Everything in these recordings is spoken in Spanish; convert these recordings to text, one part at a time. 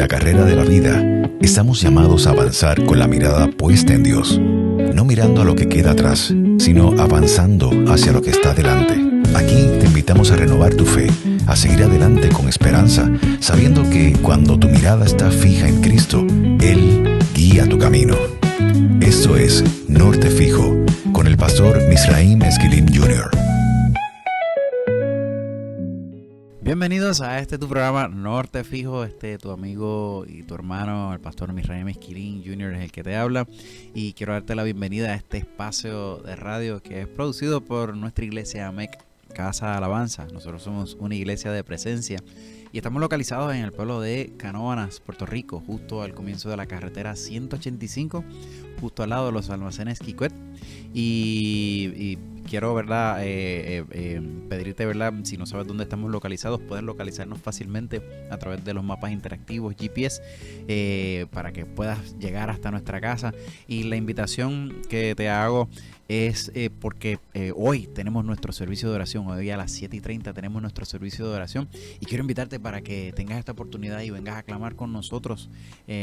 la carrera de la vida, estamos llamados a avanzar con la mirada puesta en Dios, no mirando a lo que queda atrás, sino avanzando hacia lo que está delante. Aquí te invitamos a renovar tu fe, a seguir adelante con esperanza, sabiendo que cuando tu mirada está fija en Cristo, Él guía tu camino. Esto es Norte Fijo, con el pastor Misraim Esquilín Jr. Bienvenidos a tu programa Norte Fijo. Tu amigo y tu hermano, el pastor Misraim Esquilín Jr. es el que te habla, y quiero darte la bienvenida a este espacio de radio que es producido por nuestra iglesia AMEC, Casa de Alabanza. Nosotros somos una iglesia de presencia y estamos localizados en el pueblo de Canóvanas, Puerto Rico, justo al comienzo de la carretera 185, justo al lado de los almacenes Kikwet. Y quiero, ¿verdad? Pedirte, ¿verdad? Si no sabes dónde estamos localizados, puedes localizarnos fácilmente a través de los mapas interactivos GPS, para que puedas llegar hasta nuestra casa. Y la invitación que te hago es porque hoy tenemos nuestro servicio de oración. Hoy a las 7:30 tenemos nuestro servicio de oración, y quiero invitarte para que tengas esta oportunidad y vengas a clamar con nosotros.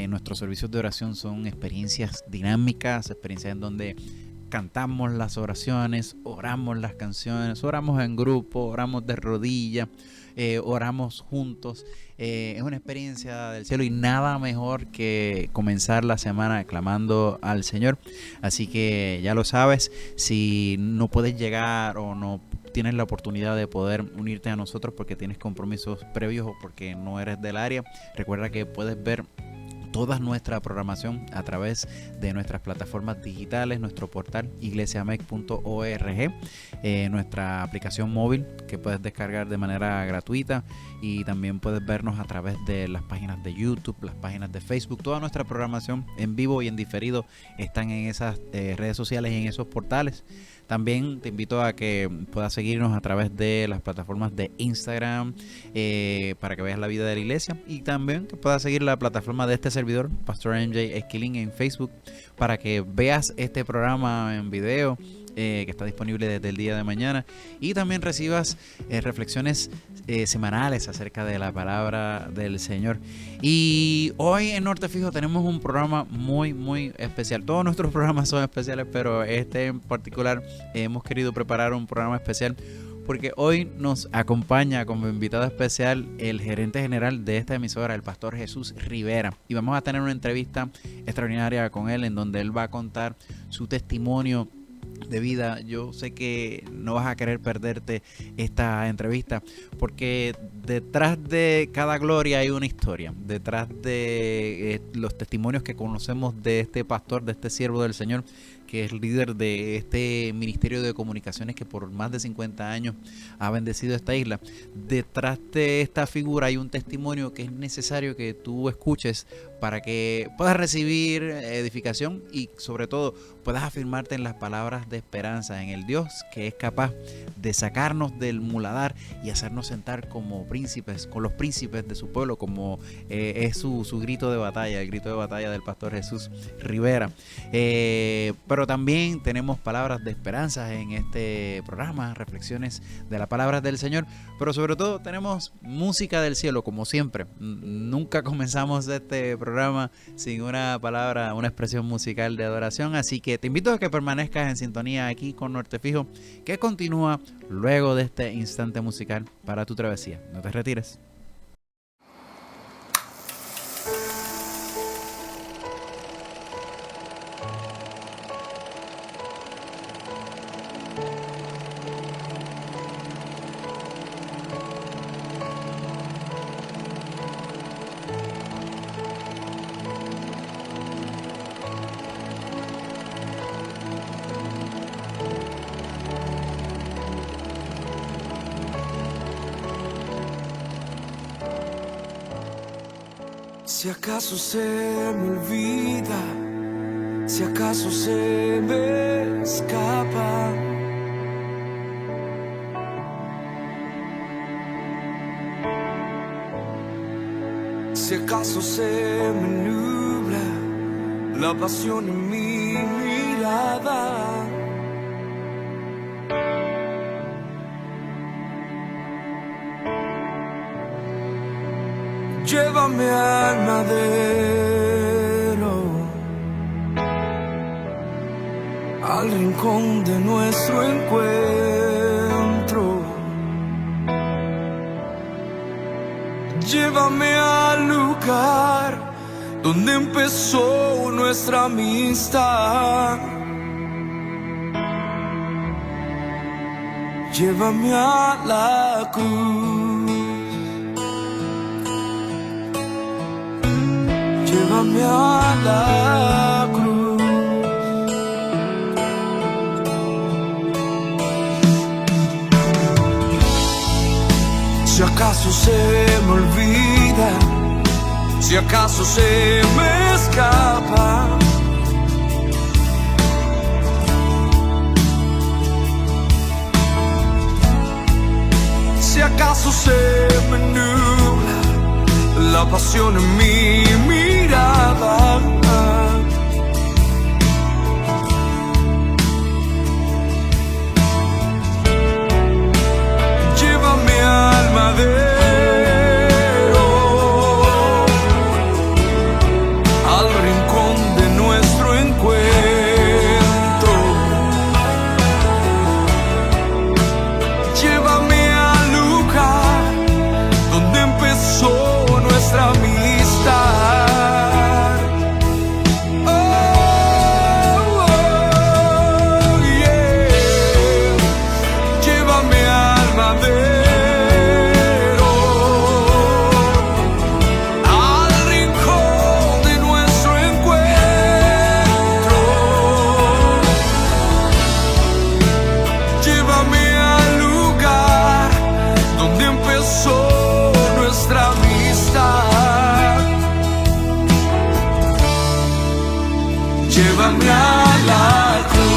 Nuestros servicios de oración son experiencias dinámicas, experiencias en donde cantamos las oraciones, oramos las canciones, oramos en grupo, oramos de rodillas, oramos juntos. Es una experiencia del cielo, y nada mejor que comenzar la semana clamando al Señor. Así que ya lo sabes, si no puedes llegar o no tienes la oportunidad de poder unirte a nosotros porque tienes compromisos previos o porque no eres del área, recuerda que puedes ver toda nuestra programación a través de nuestras plataformas digitales, nuestro portal iglesiamec.org, nuestra aplicación móvil que puedes descargar de manera gratuita, y también puedes vernos a través de las páginas de YouTube, las páginas de Facebook. Toda nuestra programación en vivo y en diferido están en esas redes sociales y en esos portales. También te invito a que puedas seguirnos a través de las plataformas de Instagram, para que veas la vida de la iglesia, y también que puedas seguir la plataforma de este servidor, Pastor MJ Esquilín, en Facebook, para que veas este programa en video, que está disponible desde el día de mañana, y también recibas reflexiones semanales acerca de la palabra del Señor. Y hoy en Norte Fijo tenemos un programa muy especial. Todos nuestros programas son especiales, pero este en particular hemos querido preparar un programa especial porque hoy nos acompaña como invitado especial el gerente general de esta emisora, el pastor Jesús Rivera, y vamos a tener una entrevista extraordinaria con él en donde él va a contar su testimonio de vida. Yo sé que no vas a querer perderte esta entrevista, porque detrás de cada gloria hay una historia. Detrás de los testimonios que conocemos de este pastor, de este siervo del Señor, que es líder de este ministerio de comunicaciones que por más de 50 años ha bendecido esta isla, detrás de esta figura hay un testimonio que es necesario que tú escuches para que puedas recibir edificación y sobre todo puedas afirmarte en las palabras de esperanza, en el Dios que es capaz de sacarnos del muladar y hacernos sentar como príncipes, con los príncipes de su pueblo, como es su grito de batalla, el grito de batalla del pastor Jesús Rivera. Pero también tenemos palabras de esperanza en este programa, reflexiones de la palabra del Señor, pero sobre todo tenemos música del cielo, como siempre. Nunca comenzamos este programa sin una palabra, una expresión musical de adoración, así que te invito a que permanezcas en sintonía aquí con Norte Fijo, que continúa luego de este instante musical para tu travesía. No te retires. Si acaso se me olvida, si acaso se me escapa, si acaso se me nubla la pasión en mi mirada, llévame al madero, al rincón de nuestro encuentro. Llévame al lugar donde empezó nuestra amistad. Llévame a la cruz. Llévame a la cruz. Si acaso se me olvida, si acaso se me escapa, si acaso se me nubla la pasión en mi mirada, llévame al madero, al rincón de nuestro encuentro. Llévame al lugar donde empezó nuestra amistad. Oh, oh, yeah. Llévame al madero, al rincón de nuestro encuentro. Llévame al lugar donde empezó nuestra amistad. Llévame a la cruz.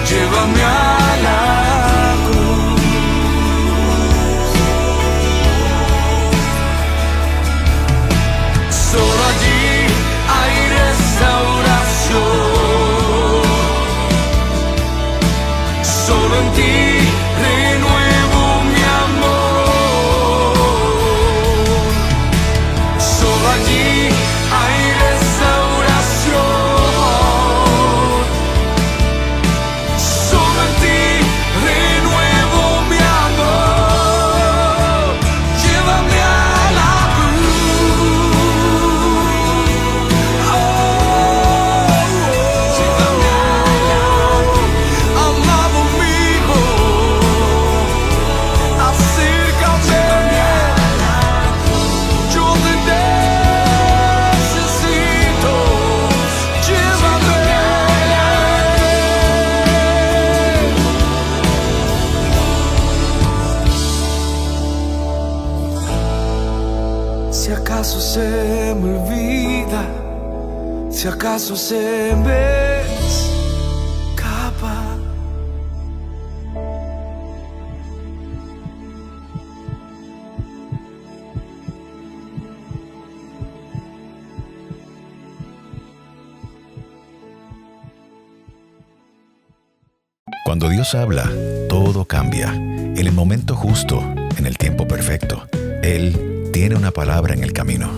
Llévame a la cruz. Solo allí hay restauración. Solo en ti renuevo mi amor. Solo allí hay restauración. Solo en ti renuevo mi amor. Llévame a la cruz. Oh, llévame a la cruz. Amado mío, acércame. Yo te necesito. Llévame. Si acaso se me olvida, si acaso se me escapa. Cuando Dios habla, todo cambia. En el momento justo, en el tiempo perfecto. Él tiene una palabra en el camino.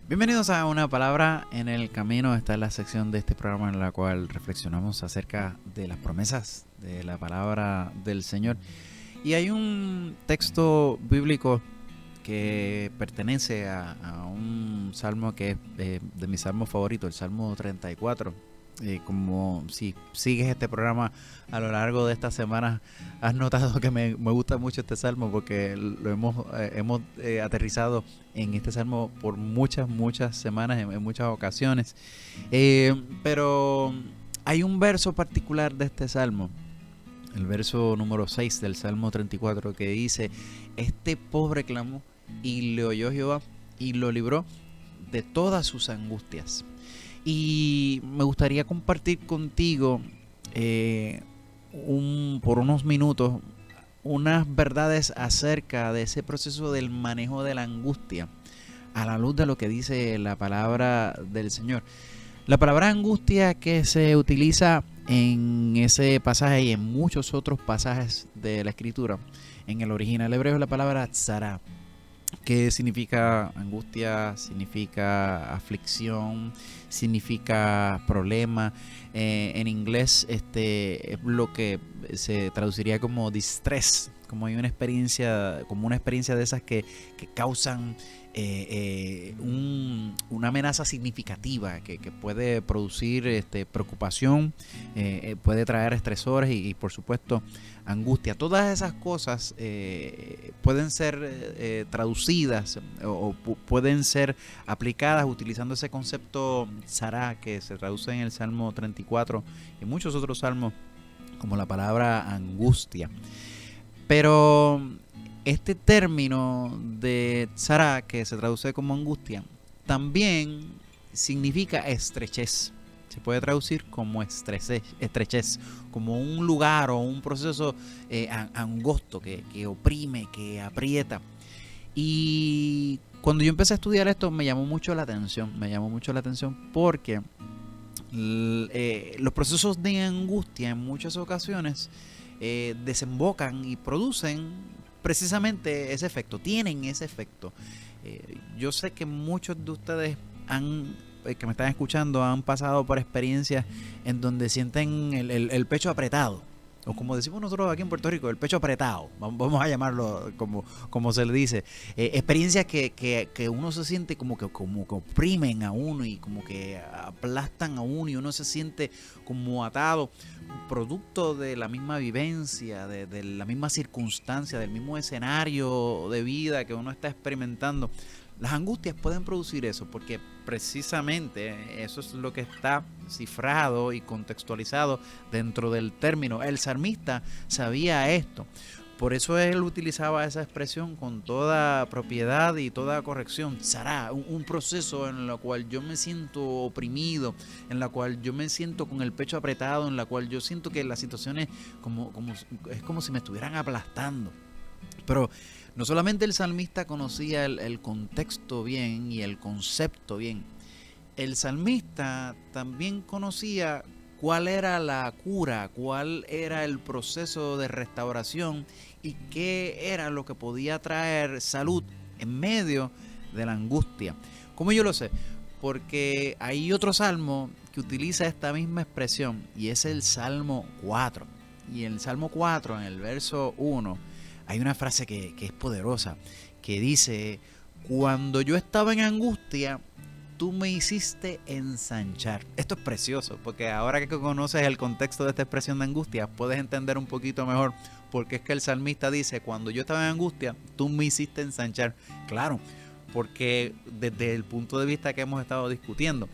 Bienvenidos a Una Palabra en el Camino. Esta es la sección de este programa en la cual reflexionamos acerca de las promesas de la palabra del Señor. Y hay un texto bíblico que pertenece a un salmo que es de mis salmos favoritos, el Salmo 34. Como si sigues este programa a lo largo de estas semanas, has notado que me gusta mucho este salmo porque lo hemos aterrizado en este salmo por muchas semanas, en muchas ocasiones. Pero hay un verso particular de este salmo, el verso número 6 del Salmo 34, que dice: este pobre clamó y le oyó Jehová y lo libró de todas sus angustias. Y me gustaría compartir contigo por unos minutos unas verdades acerca de ese proceso del manejo de la angustia a la luz de lo que dice la palabra del Señor. La palabra angustia que se utiliza en ese pasaje y en muchos otros pasajes de la Escritura, en el original hebreo es la palabra tzara, que significa angustia, significa aflicción, significa problema. En inglés es lo que se traduciría como distress, como hay una experiencia de esas que causan una amenaza significativa que puede producir preocupación, puede traer estresores y por supuesto angustia. Todas esas cosas pueden ser traducidas o pueden ser aplicadas utilizando ese concepto tzara que se traduce en el Salmo 34 y muchos otros salmos como la palabra angustia. Pero este término de tzara, que se traduce como angustia, también significa estrechez. Se puede traducir como estrechez, como un lugar o un proceso angosto que oprime, que aprieta. Y cuando yo empecé a estudiar esto me llamó mucho la atención porque los procesos de angustia en muchas ocasiones desembocan y producen precisamente ese efecto, tienen ese efecto. Yo sé que muchos de ustedes que me están escuchando han pasado por experiencias en donde sienten el pecho apretado, o como decimos nosotros aquí en Puerto Rico, el pecho apretado, vamos a llamarlo como se le dice. Experiencias que uno se siente como que oprimen a uno y como que aplastan a uno y uno se siente como atado, producto de la misma vivencia, de la misma circunstancia, del mismo escenario de vida que uno está experimentando. Las angustias pueden producir eso porque precisamente eso es lo que está cifrado y contextualizado dentro del término. El salmista sabía esto. Por eso él utilizaba esa expresión con toda propiedad y toda corrección. Tzara, un proceso en el cual yo me siento oprimido, en la cual yo me siento con el pecho apretado, en la cual yo siento que las situaciones es como si me estuvieran aplastando. Pero no solamente el salmista conocía el contexto bien y el concepto bien, el salmista también conocía cuál era la cura, cuál era el proceso de restauración y qué era lo que podía traer salud en medio de la angustia. ¿Cómo yo lo sé? Porque hay otro salmo que utiliza esta misma expresión y es el Salmo 4. Y en el Salmo 4, en el verso 1, hay una frase que es poderosa, que dice: cuando yo estaba en angustia, tú me hiciste ensanchar. Esto es precioso, porque ahora que conoces el contexto de esta expresión de angustia, puedes entender un poquito mejor porque es que el salmista dice: cuando yo estaba en angustia, tú me hiciste ensanchar. Claro, porque desde el punto de vista que hemos estado discutiendo,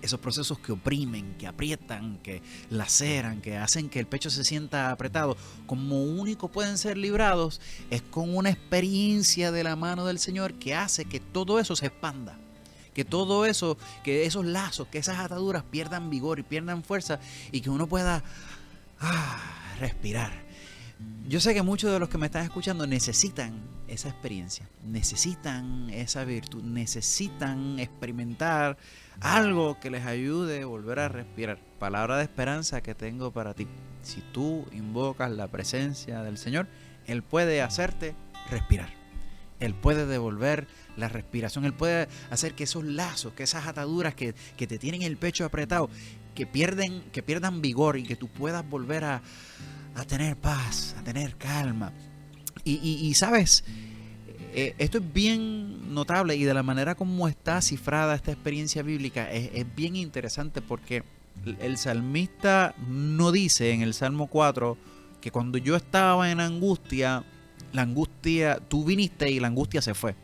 esos procesos que oprimen, que aprietan, que laceran, que hacen que el pecho se sienta apretado, como único pueden ser librados es con una experiencia de la mano del Señor que hace que todo eso se expanda. Que todo eso, que esos lazos, que esas ataduras pierdan vigor y pierdan fuerza y que uno pueda respirar. Yo sé que muchos de los que me están escuchando necesitan esa experiencia, necesitan esa virtud, necesitan experimentar algo que les ayude a volver a respirar. Palabra de esperanza que tengo para ti. Si tú invocas la presencia del Señor, Él puede hacerte respirar. Él puede devolver la respiración. Él puede hacer que esos lazos, que esas ataduras que te tienen el pecho apretado, que pierdan vigor y que tú puedas volver a tener paz, a tener calma. Y sabes, esto es bien notable y de la manera como está cifrada esta experiencia bíblica es bien interesante porque el salmista no dice en el Salmo 4 que cuando yo estaba en angustia, la angustia, tú viniste y la angustia se fue.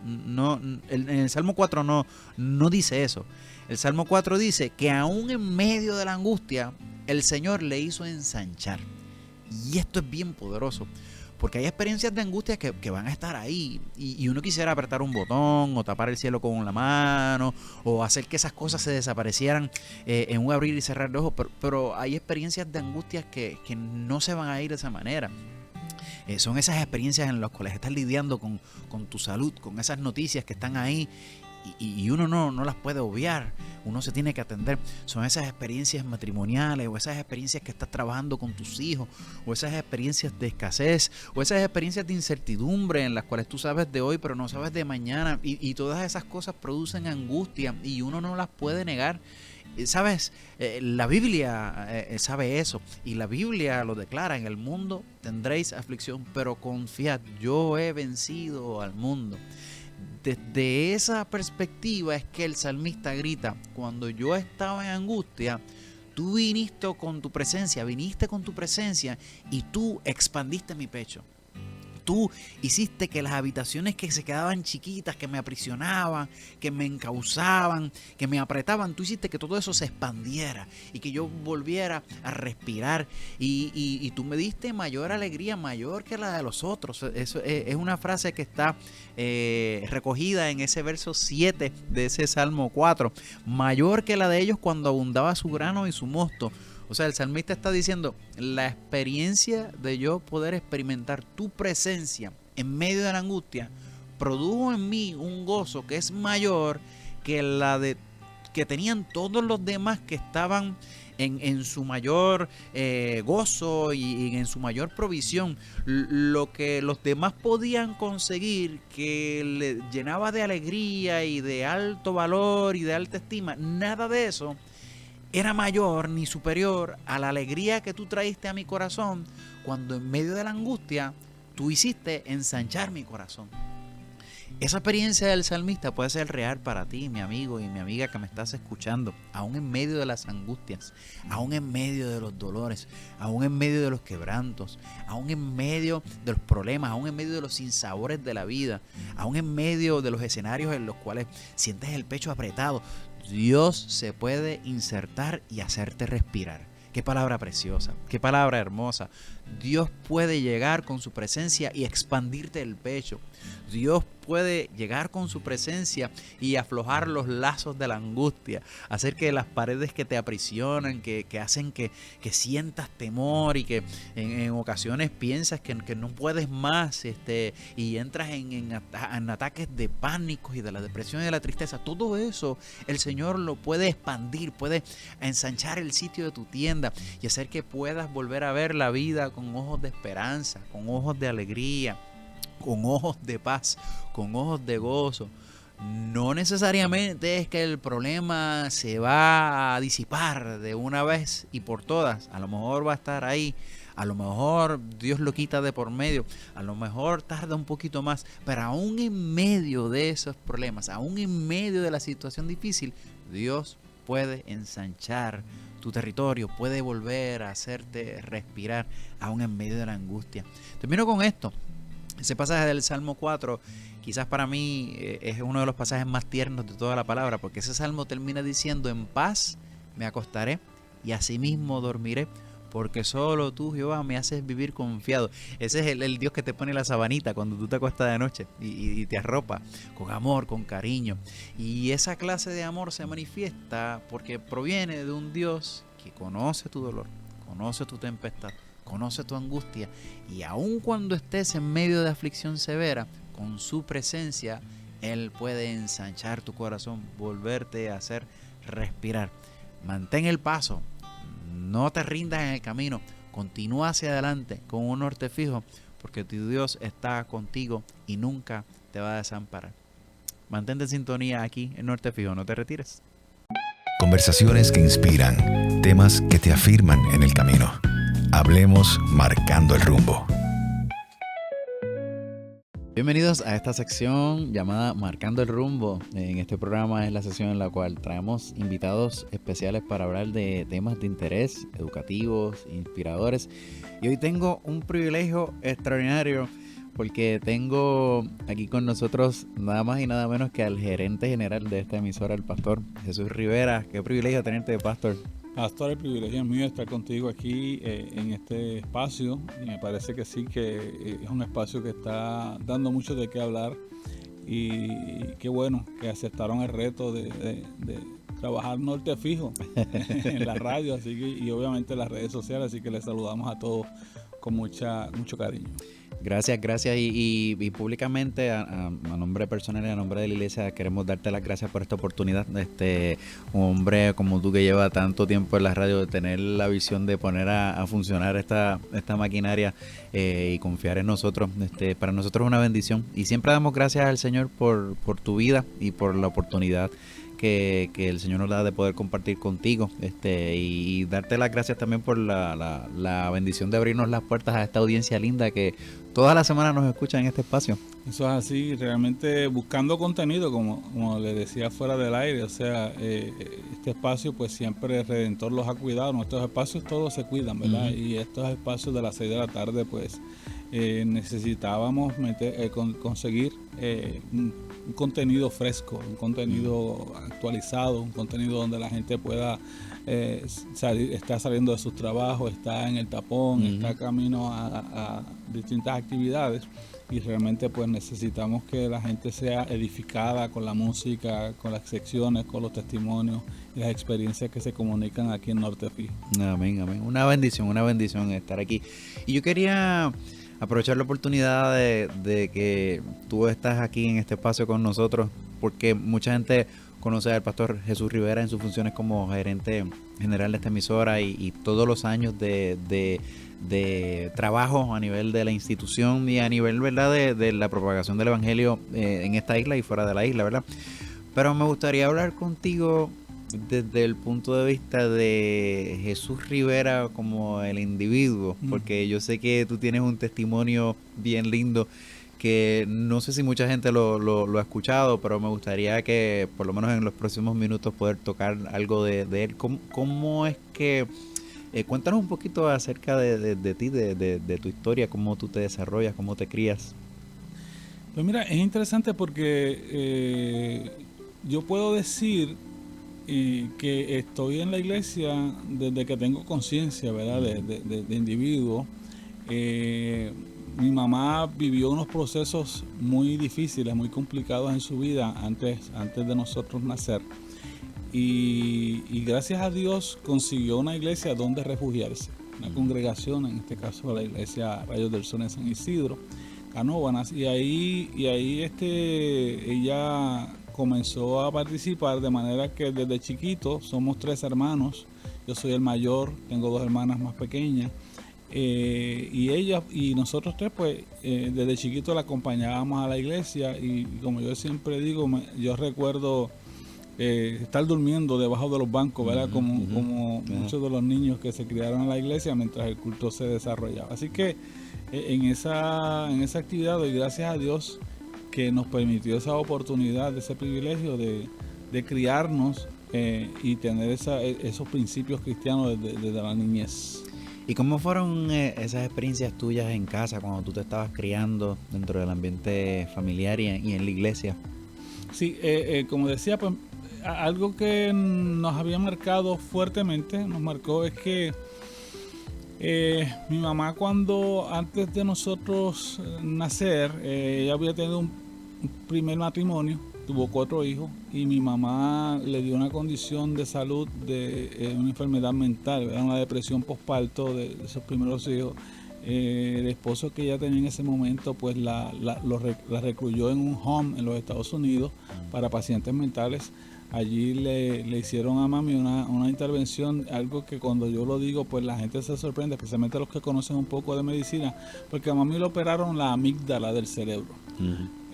En el Salmo 4 no dice eso. El Salmo 4 dice que aún en medio de la angustia, el Señor le hizo ensanchar. Y esto es bien poderoso, porque hay experiencias de angustia que van a estar ahí y uno quisiera apretar un botón o tapar el cielo con la mano o hacer que esas cosas se desaparecieran en un abrir y cerrar de ojos, pero hay experiencias de angustia que no se van a ir de esa manera. Son esas experiencias en las cuales estás lidiando con tu salud, con esas noticias que están ahí y uno no las puede obviar, uno se tiene que atender. Son esas experiencias matrimoniales, o esas experiencias que estás trabajando con tus hijos, o esas experiencias de escasez, o esas experiencias de incertidumbre en las cuales tú sabes de hoy pero no sabes de mañana, y todas esas cosas producen angustia y uno no las puede negar. ¿Sabes? La Biblia sabe eso, y la Biblia lo declara: en el mundo tendréis aflicción, pero confiad, yo he vencido al mundo. Desde esa perspectiva es que el salmista grita: cuando yo estaba en angustia, tú viniste con tu presencia y tú expandiste mi pecho. Tú hiciste que las habitaciones que se quedaban chiquitas, que me aprisionaban, que me encausaban, que me apretaban, tú hiciste que todo eso se expandiera y que yo volviera a respirar. Y tú me diste mayor alegría, mayor que la de los otros. Eso es una frase que está recogida en ese verso 7 de ese Salmo 4. Mayor que la de ellos cuando abundaba su grano y su mosto. O sea, el salmista está diciendo: la experiencia de yo poder experimentar tu presencia en medio de la angustia produjo en mí un gozo que es mayor que la de que tenían todos los demás que estaban en su mayor gozo y en su mayor provisión. Lo que los demás podían conseguir, que le llenaba de alegría y de alto valor y de alta estima, nada de eso era mayor ni superior a la alegría que tú traíste a mi corazón cuando en medio de la angustia tú hiciste ensanchar mi corazón. Esa experiencia del salmista puede ser real para ti, mi amigo y mi amiga que me estás escuchando, aún en medio de las angustias, aún en medio de los dolores, aún en medio de los quebrantos, aún en medio de los problemas, aún en medio de los sinsabores de la vida, aún en medio de los escenarios en los cuales sientes el pecho apretado. Dios se puede insertar y hacerte respirar. Qué palabra preciosa, qué palabra hermosa. Dios puede llegar con su presencia y expandirte el pecho. Dios puede llegar con su presencia y aflojar los lazos de la angustia, hacer que las paredes que te aprisionan, que hacen que sientas temor y que en ocasiones piensas que no puedes más, y entras en ataques de pánico y de la depresión y de la tristeza. Todo eso el Señor lo puede expandir, puede ensanchar el sitio de tu tienda y hacer que puedas volver a ver la vida con ojos de esperanza, con ojos de alegría, con ojos de paz, con ojos de gozo. No necesariamente es que el problema se va a disipar de una vez y por todas. A lo mejor va a estar ahí, a lo mejor Dios lo quita de por medio, a lo mejor tarda un poquito más, pero aún en medio de esos problemas, aún en medio de la situación difícil, Dios puede ensanchar tu territorio, puede volver a hacerte respirar aún en medio de la angustia. Termino con esto. Ese pasaje del Salmo 4 quizás para mí es uno de los pasajes más tiernos de toda la palabra, porque ese salmo termina diciendo: en paz me acostaré y asimismo dormiré, porque solo tú, Jehová, me haces vivir confiado. Ese es el Dios que te pone la sabanita cuando tú te acuestas de noche y te arropa con amor, con cariño. Y esa clase de amor se manifiesta porque proviene de un Dios que conoce tu dolor, conoce tu tempestad, conoce tu angustia, y aun cuando estés en medio de aflicción severa, con su presencia Él puede ensanchar tu corazón, volverte a hacer respirar. Mantén el paso, no te rindas en el camino, continúa hacia adelante con un norte fijo, porque tu Dios está contigo y nunca te va a desamparar. Mantente en sintonía aquí en Norte Fijo, no te retires. Conversaciones que inspiran, temas que te afirman en el camino. Hablemos marcando el rumbo. Bienvenidos a esta sección llamada Marcando el Rumbo. En este programa es la sección en la cual traemos invitados especiales para hablar de temas de interés, educativos, inspiradores. Y hoy tengo un privilegio extraordinario porque tengo aquí con nosotros nada más y nada menos que al gerente general de esta emisora, el pastor Jesús Rivera. Qué privilegio tenerte, pastor. Pastor, el privilegio es mío estar contigo aquí en este espacio, y me parece que sí, que es un espacio que está dando mucho de qué hablar, y qué bueno que aceptaron el reto de trabajar Norte Fijo en la radio, así que, y obviamente en las redes sociales, así que les saludamos a todos con mucho cariño. Gracias y públicamente a nombre personal y a nombre de la iglesia queremos darte las gracias por esta oportunidad. Un hombre como tú que lleva tanto tiempo en la radio, de tener la visión de poner a funcionar esta maquinaria y confiar en nosotros, para nosotros es una bendición y siempre damos gracias al Señor por tu vida y por la oportunidad que el Señor nos da de poder compartir contigo, y darte las gracias también por la bendición de abrirnos las puertas a esta audiencia linda que todas las semanas nos escucha en este espacio. Eso es así, realmente buscando contenido, como le decía fuera del aire, o sea, este espacio pues siempre el Redentor los ha cuidado, nuestros espacios todos se cuidan, ¿verdad? Y estos espacios de las 6 de la tarde pues necesitábamos conseguir un contenido fresco, un contenido actualizado, un contenido donde la gente pueda está saliendo de sus trabajos, está en el tapón, está camino a distintas actividades y realmente pues necesitamos que la gente sea edificada con la música, con las secciones, con los testimonios y las experiencias que se comunican aquí en Norte Fijo. Amén. Una bendición estar aquí. Y yo quería aprovechar la oportunidad de que tú estás aquí en este espacio con nosotros, porque mucha gente conoce al pastor Jesús Rivera en sus funciones como gerente general de esta emisora y todos los años de trabajo a nivel de la institución y a nivel, ¿verdad?, de la propagación del evangelio en esta isla y fuera de la isla, ¿verdad? Pero me gustaría hablar contigo desde el punto de vista de Jesús Rivera como el individuo, porque yo sé que tú tienes un testimonio bien lindo que no sé si mucha gente lo ha escuchado, pero me gustaría que por lo menos en los próximos minutos poder tocar algo de él. ¿Cómo es que cuéntanos un poquito acerca de ti, de tu historia, cómo tú te desarrollas, cómo te crías? Pues mira, es interesante porque yo puedo decir que estoy en la iglesia desde que tengo conciencia, ¿verdad?, de individuo. Mi mamá vivió unos procesos muy difíciles, muy complicados en su vida antes de nosotros nacer. Y gracias a Dios consiguió una iglesia donde refugiarse, una congregación, en este caso la iglesia Rayos del Sol en San Isidro, Canóvanas, y ahí ella comenzó a participar de manera que desde chiquito, somos 3 hermanos, yo soy el mayor, tengo 2 hermanas más pequeñas, y ella y nosotros 3 pues desde chiquito la acompañábamos a la iglesia y como yo siempre digo, yo recuerdo estar durmiendo debajo de los bancos, ¿verdad? Como muchos de los niños que se criaron en la iglesia mientras el culto se desarrollaba. Así que en esa actividad doy gracias a Dios que nos permitió esa oportunidad, ese privilegio de criarnos y tener esos principios cristianos desde la niñez. ¿Y cómo fueron esas experiencias tuyas en casa cuando tú te estabas criando dentro del ambiente familiar y en la iglesia? Sí, como decía, pues algo que nos había marcado fuertemente, es que mi mamá antes de nosotros nacer, ella había tenido un primer matrimonio, tuvo 4 hijos y mi mamá le dio una condición de salud de una enfermedad mental, ¿verdad? Una depresión postparto de esos primeros hijos. El esposo que ella tenía en ese momento pues la recluyó en un home en los Estados Unidos para pacientes mentales. Allí le hicieron a mami una intervención, algo que cuando yo lo digo pues la gente se sorprende, especialmente los que conocen un poco de medicina, porque a mami le operaron la amígdala del cerebro.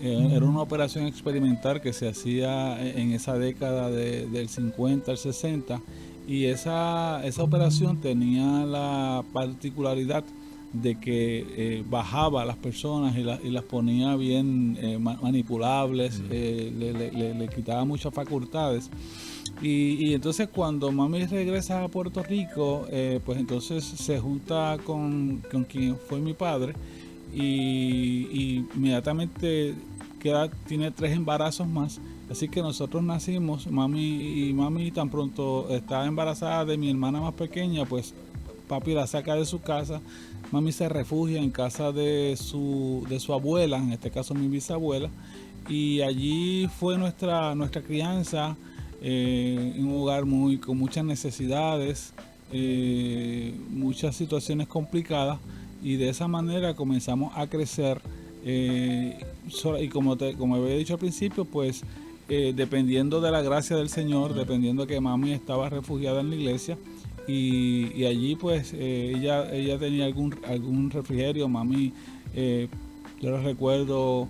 Era una operación experimental que se hacía en esa década del 50 al 60 y esa operación tenía la particularidad de que bajaba a las personas y las ponía bien manipulables, le quitaba muchas facultades. Y entonces cuando mami regresa a Puerto Rico, pues entonces se junta con quien fue mi padre y inmediatamente tiene 3 embarazos más. Así que nosotros nacimos, mami tan pronto estaba embarazada de mi hermana más pequeña, pues papi la saca de su casa. Mami se refugia en casa de su abuela, en este caso mi bisabuela, y allí fue nuestra crianza en un hogar con muchas necesidades, muchas situaciones complicadas, y de esa manera comenzamos a crecer. Y como había dicho al principio, pues dependiendo de la gracia del Señor, dependiendo que mami estaba refugiada en la iglesia, y allí pues ella tenía algún refrigerio. Mami, yo lo recuerdo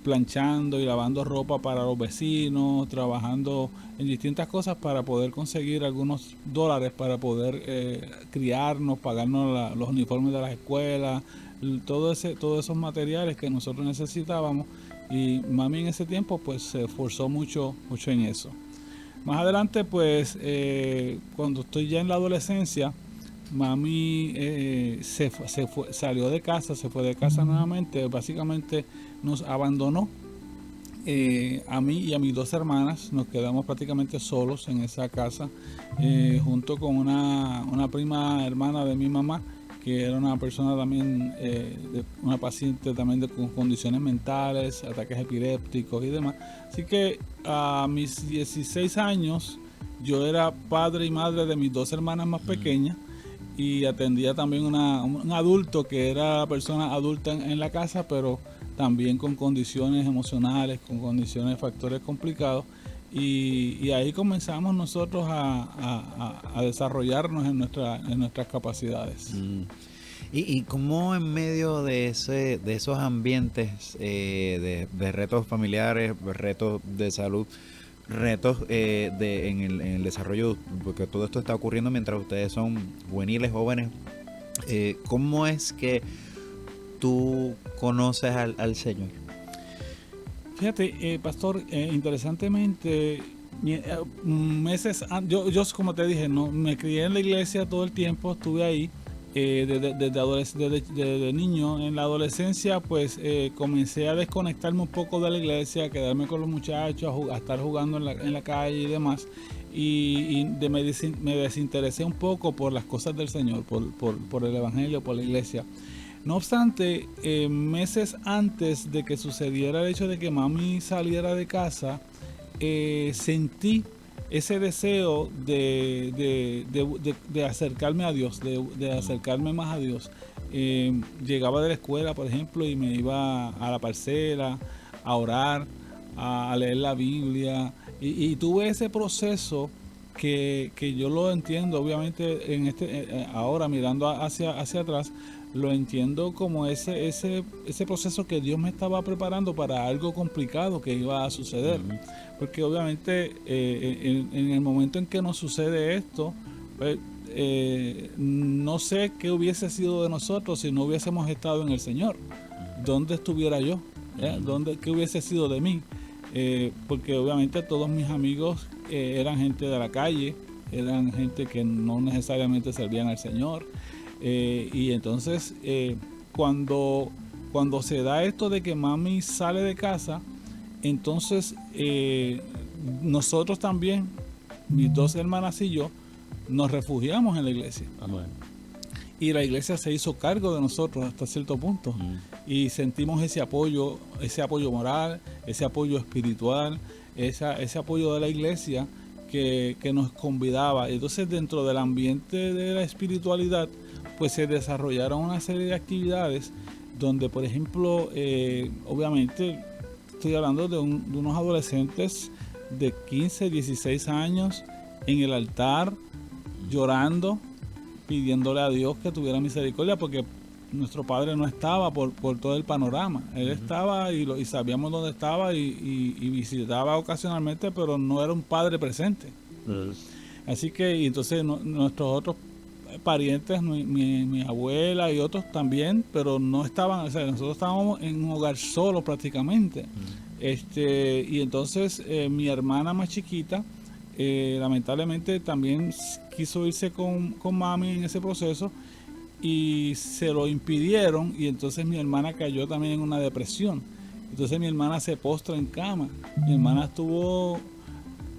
planchando y lavando ropa para los vecinos, trabajando en distintas cosas para poder conseguir algunos dólares para poder criarnos, pagarnos los uniformes de las escuelas, todos esos materiales que nosotros necesitábamos. Y mami en ese tiempo pues se esforzó mucho en eso. Más adelante pues cuando estoy ya en la adolescencia, mami salió de casa, se fue de casa nuevamente, básicamente nos abandonó. A mí y a mis 2 hermanas nos quedamos prácticamente solos en esa casa, junto con una prima hermana de mi mamá, que era una persona también, una paciente también con condiciones mentales, ataques epilépticos y demás. Así que a mis 16 años yo era padre y madre de mis 2 hermanas más pequeñas, y atendía también un adulto que era persona adulta en la casa, pero también con condiciones emocionales, con condiciones, factores complicados. Y ahí comenzamos nosotros a desarrollarnos en nuestras capacidades. ¿Y cómo en medio de esos ambientes de retos familiares, retos de salud, retos en el desarrollo, porque todo esto está ocurriendo mientras ustedes son juveniles, jóvenes, cómo es que tú conoces al Señor? Fíjate, pastor, interesantemente, meses antes, yo como te dije, no me crié en la iglesia todo el tiempo, estuve ahí desde niño. En la adolescencia pues comencé a desconectarme un poco de la iglesia, a quedarme con los muchachos, a estar jugando en la calle y demás, me desinteresé un poco por las cosas del Señor, por el evangelio, por la iglesia. No obstante, meses antes de que sucediera el hecho de que mami saliera de casa, sentí ese deseo de acercarme a Dios, de acercarme más a Dios. Llegaba de la escuela, por ejemplo, y me iba a la parcela a orar, a leer la Biblia, y tuve ese proceso que yo lo entiendo, obviamente, ahora mirando hacia atrás, lo entiendo como ese proceso que Dios me estaba preparando para algo complicado que iba a suceder. Porque obviamente en el momento en que nos sucede esto, pues, no sé qué hubiese sido de nosotros si no hubiésemos estado en el Señor. ¿Dónde estuviera yo? ¿Qué hubiese sido de mí? Porque obviamente todos mis amigos eran gente de la calle, eran gente que no necesariamente servían al Señor. Y entonces cuando se da esto de que mami sale de casa, entonces nosotros también, mis 2 hermanas y yo, nos refugiamos en la iglesia. Bueno. Y la iglesia se hizo cargo de nosotros hasta cierto punto. Y sentimos ese apoyo moral, ese apoyo espiritual, ese apoyo de la iglesia que nos convidaba. Entonces, dentro del ambiente de la espiritualidad, pues se desarrollaron una serie de actividades donde, por ejemplo, obviamente estoy hablando de unos adolescentes de 15, 16 años en el altar, llorando, pidiéndole a Dios que tuviera misericordia, porque nuestro padre no estaba por todo el panorama. Él estaba y sabíamos dónde estaba y visitaba ocasionalmente, pero no era un padre presente. Así que, y entonces nuestros otros parientes, mi abuela y otros también, pero no estaban, o sea, nosotros estábamos en un hogar solo prácticamente. Y entonces mi hermana más chiquita, lamentablemente también quiso irse con mami en ese proceso y se lo impidieron, y entonces mi hermana cayó también en una depresión. Entonces mi hermana se postra en cama. Mi hermana estuvo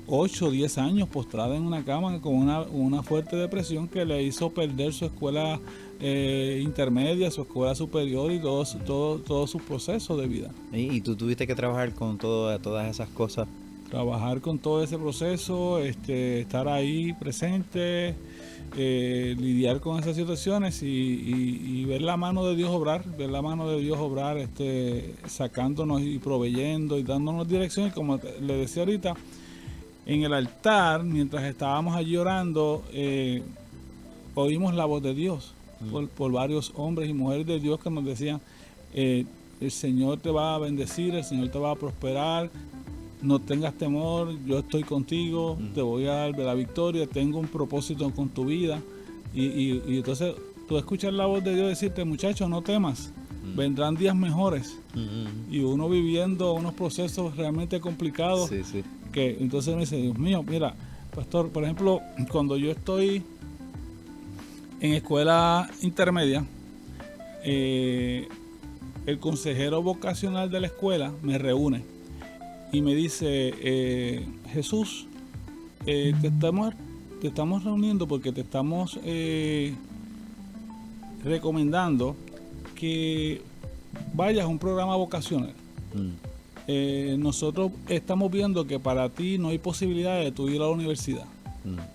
8 o 10 años postrada en una cama con una fuerte depresión que le hizo perder su escuela intermedia, su escuela superior y todo su proceso de vida. ¿Y tú tuviste que trabajar con todas esas cosas trabajar con todo ese proceso, estar ahí presente, lidiar con esas situaciones y ver la mano de Dios obrar, sacándonos y proveyendo y dándonos dirección. Y como le decía ahorita, en el altar, mientras estábamos allí orando, oímos la voz de Dios por varios hombres y mujeres de Dios que nos decían, el Señor te va a bendecir, el Señor te va a prosperar, no tengas temor, yo estoy contigo, te voy a dar la victoria, tengo un propósito con tu vida. Y entonces tú escuchas la voz de Dios decirte, muchacho, no temas, vendrán días mejores. Y uno viviendo unos procesos realmente complicados, que entonces me dice, Dios mío, mira, pastor, por ejemplo, cuando yo estoy en escuela intermedia, el consejero vocacional de la escuela me reúne y me dice, Jesús, te estamos reuniendo porque te estamos recomendando que vayas a un programa vocacional. Nosotros estamos viendo que para ti no hay posibilidad de tú ir a la universidad.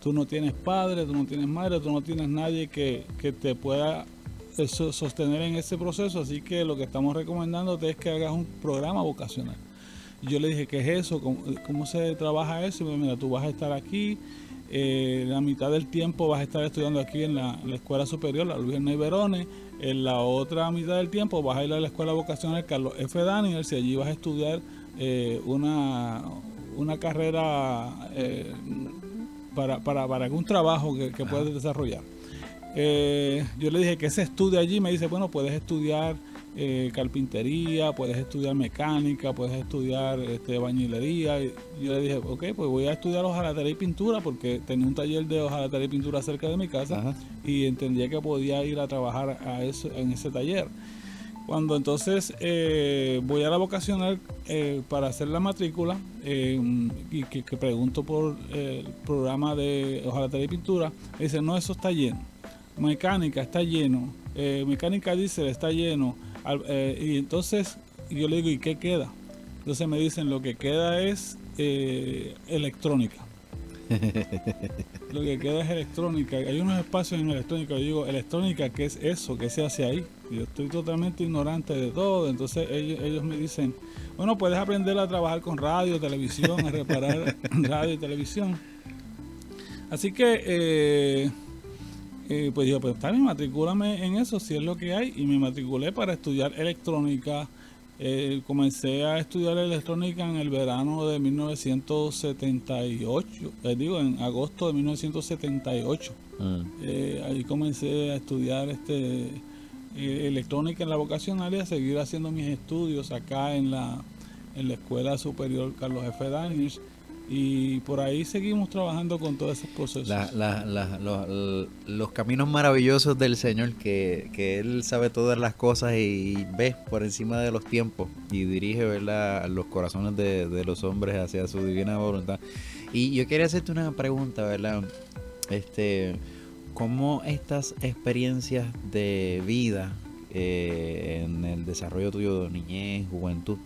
Tú no tienes padre, tú no tienes madre, tú no tienes nadie que te pueda sostener en ese proceso, así que lo que estamos recomendándote es que hagas un programa vocacional. Yo le dije, ¿qué es eso? ¿Cómo se trabaja eso? Y me dijo, mira, tú vas a estar aquí, la mitad del tiempo vas a estar estudiando aquí en la Escuela Superior, la Luis Ernest Verone, en la otra mitad del tiempo vas a ir a la Escuela Vocacional Carlos F. Daniels y allí vas a estudiar una carrera para algún trabajo que puedes desarrollar. Yo le dije, ¿qué se estudia allí? Me dice, bueno, puedes estudiar carpintería, puedes estudiar mecánica, puedes estudiar bañilería. Y yo le dije, ok, pues voy a estudiar hojalatería y pintura porque tenía un taller de hojalatería y pintura cerca de mi casa. Y entendía que podía ir a trabajar en ese taller. Cuando entonces voy a la vocacional para hacer la matrícula y que pregunto por el programa de hojalatería y pintura, me dice, no, eso está lleno. Mecánica está lleno, mecánica diésel está lleno, y entonces yo le digo, ¿y qué queda? Entonces me dicen, lo que queda es electrónica. Lo que queda es electrónica. Hay unos espacios en electrónica. Yo digo, electrónica, ¿qué es eso? ¿Qué se hace ahí? Yo estoy totalmente ignorante de todo. Entonces ellos me dicen, bueno, puedes aprender a trabajar con radio, televisión, a reparar radio y televisión. Así que pues yo, pues está bien, matricúlame en eso, si es lo que hay. Y me matriculé para estudiar electrónica. Comencé a estudiar electrónica en el verano de 1978, en agosto de 1978. Ahí comencé a estudiar electrónica en la vocacional y a seguir haciendo mis estudios acá en la Escuela Superior Carlos F. Daniels. Y por ahí seguimos trabajando con todos esos procesos. Los caminos maravillosos del Señor, que Él sabe todas las cosas y ve por encima de los tiempos y dirige, ¿verdad?, los corazones de los hombres hacia su divina voluntad. Y yo quería hacerte una pregunta, ¿verdad? ¿Cómo estas experiencias de vida en el desarrollo tuyo de niñez, juventud,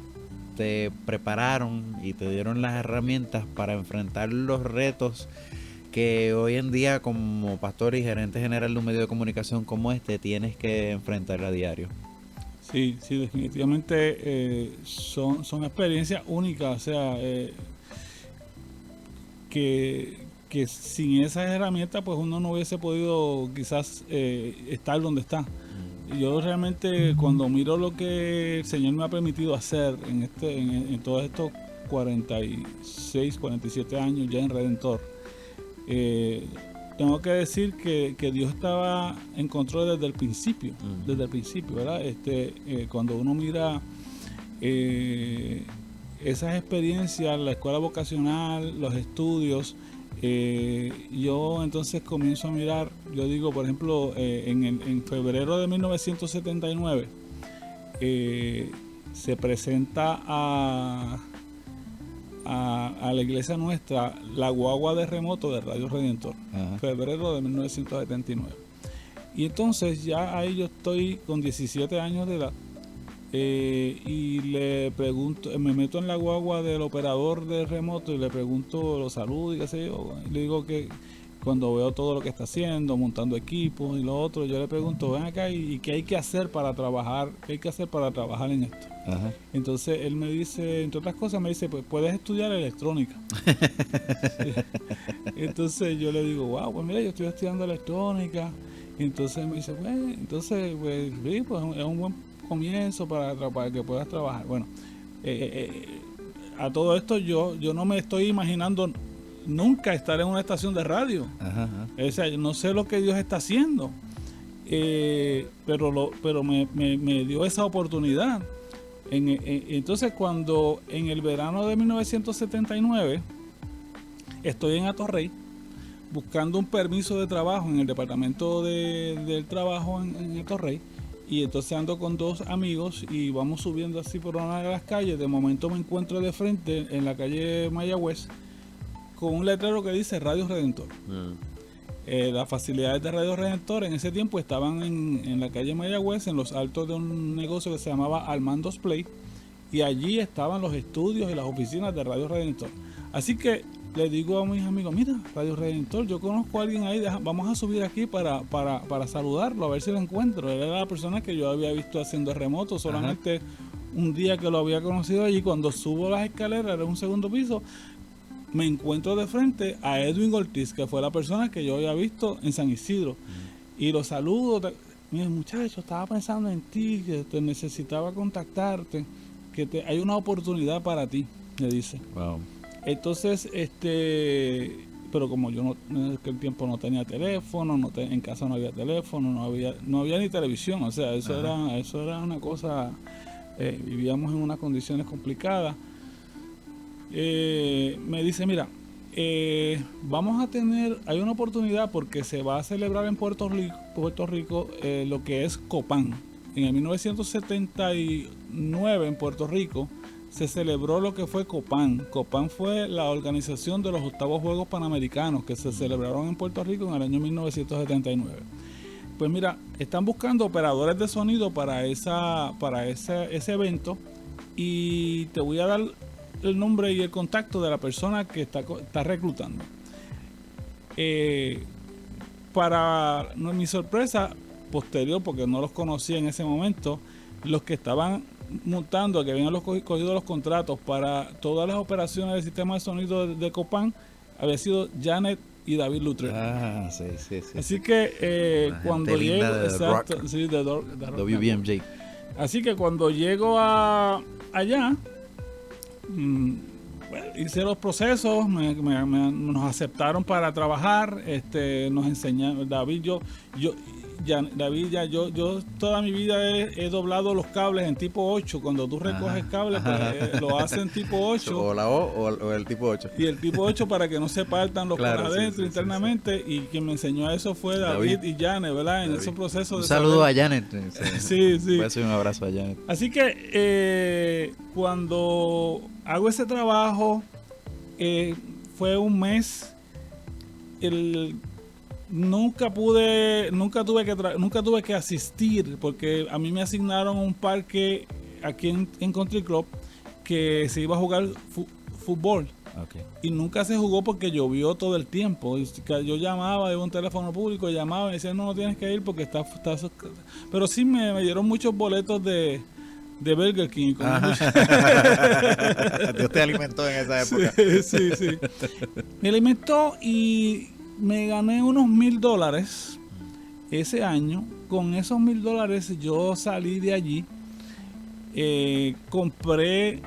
te prepararon y te dieron las herramientas para enfrentar los retos que hoy en día como pastor y gerente general de un medio de comunicación como tienes que enfrentar a diario? Sí, definitivamente son experiencias únicas, o sea, que sin esas herramientas pues uno no hubiese podido quizás estar donde está. Yo realmente cuando miro lo que el Señor me ha permitido hacer en todos estos 46, 47 años ya en Redentor, tengo que decir que Dios estaba en control desde el principio, ¿verdad? Cuando uno mira esas experiencias, la escuela vocacional, los estudios, yo entonces comienzo a mirar, yo digo, por ejemplo, en febrero de 1979 se presenta a la iglesia nuestra la guagua de remoto de Radio Redentor. Febrero de 1979. Y entonces ya ahí yo estoy con 17 años de edad y le pregunto, me meto en la guagua del operador de remoto y le pregunto, lo saludo y qué sé yo, y le digo que cuando veo todo lo que está haciendo, montando equipos y lo otro, yo le pregunto, ven acá, ¿y qué hay que hacer para trabajar? ¿Qué hay que hacer para trabajar en esto? Ajá. Entonces él me dice, entre otras cosas, me dice, pues puedes estudiar electrónica. Sí. Entonces yo le digo, wow, pues mira, yo estoy estudiando electrónica. Y entonces me dice, bueno, entonces pues, sí, pues es un buen comienzo para que puedas trabajar. Bueno, a todo esto yo no me estoy imaginando nunca estar en una estación de radio. Ajá, ajá. O sea, yo no sé lo que Dios está haciendo, pero me dio esa oportunidad. Entonces cuando en el verano de 1979 estoy en Atorrey buscando un permiso de trabajo en el departamento del trabajo en Atorrey, y entonces ando con dos amigos y vamos subiendo así por una de las calles. De momento me encuentro de frente en la calle Mayagüez con un letrero que dice Radio Redentor. Las facilidades de Radio Redentor en ese tiempo estaban en la calle Mayagüez, en los altos de un negocio que se llamaba Armando's Play, y allí estaban los estudios y las oficinas de Radio Redentor. Así que le digo a mis amigos, mira, Radio Redentor, yo conozco a alguien ahí, vamos a subir aquí para saludarlo, a ver si lo encuentro. Él era la persona que yo había visto haciendo remoto, solamente un día que lo había conocido allí. Cuando subo las escaleras, era un segundo piso, me encuentro de frente a Edwin Ortiz, que fue la persona que yo había visto en San Isidro. Y lo saludo, mira, muchacho, estaba pensando en ti, que te necesitaba contactarte, que hay una oportunidad para ti, me dice. Wow. Entonces, pero como yo en aquel tiempo no tenía teléfono, en casa no había teléfono, no había ni televisión, o sea, eso era una cosa, vivíamos en unas condiciones complicadas. Me dice, mira, hay una oportunidad porque se va a celebrar en Puerto Rico lo que es Copán. En el 1979 en Puerto Rico se celebró lo que fue Copán. Copán fue la organización de los 8º Juegos Panamericanos que se celebraron en Puerto Rico en el año 1979. Pues mira, están buscando operadores de sonido para ese evento, y te voy a dar el nombre y el contacto de la persona que está reclutando. Para mi sorpresa posterior, porque no los conocía en ese momento, los que estaban montando, que habían cogido los contratos para todas las operaciones del sistema de sonido de Copán, había sido Janet y David Luttrell. Ah, sí. Así que cuando llego, exacto, rock. Sí, de rock, WBMJ. Así que cuando llego allá, hice los procesos, nos aceptaron para trabajar, nos enseñaron, yo toda mi vida he doblado los cables en tipo 8. Cuando tú recoges cables, pues, lo hacen tipo 8. O la O o el tipo 8. Y el tipo 8 para que no se partan los Claro, por adentro internamente. Sí. Y quien me enseñó eso fue David y Janet, ¿verdad? En esos procesos. Un saludo a Janet. Sí. Voy a hacer un abrazo a Janet. Así que cuando hago ese trabajo, fue un mes. Nunca tuve que asistir, porque a mí me asignaron un parque aquí en Country Club que se iba a jugar fútbol. Okay. Y nunca se jugó porque llovió todo el tiempo. Yo llamaba de un teléfono público, llamaba y decía, no tienes que ir porque está. Pero sí me dieron muchos boletos de Burger King. Dios te alimentó en esa época. Sí. Me alimentó y me gané unos $1,000 ese año. Con esos $1,000 yo salí de allí, compré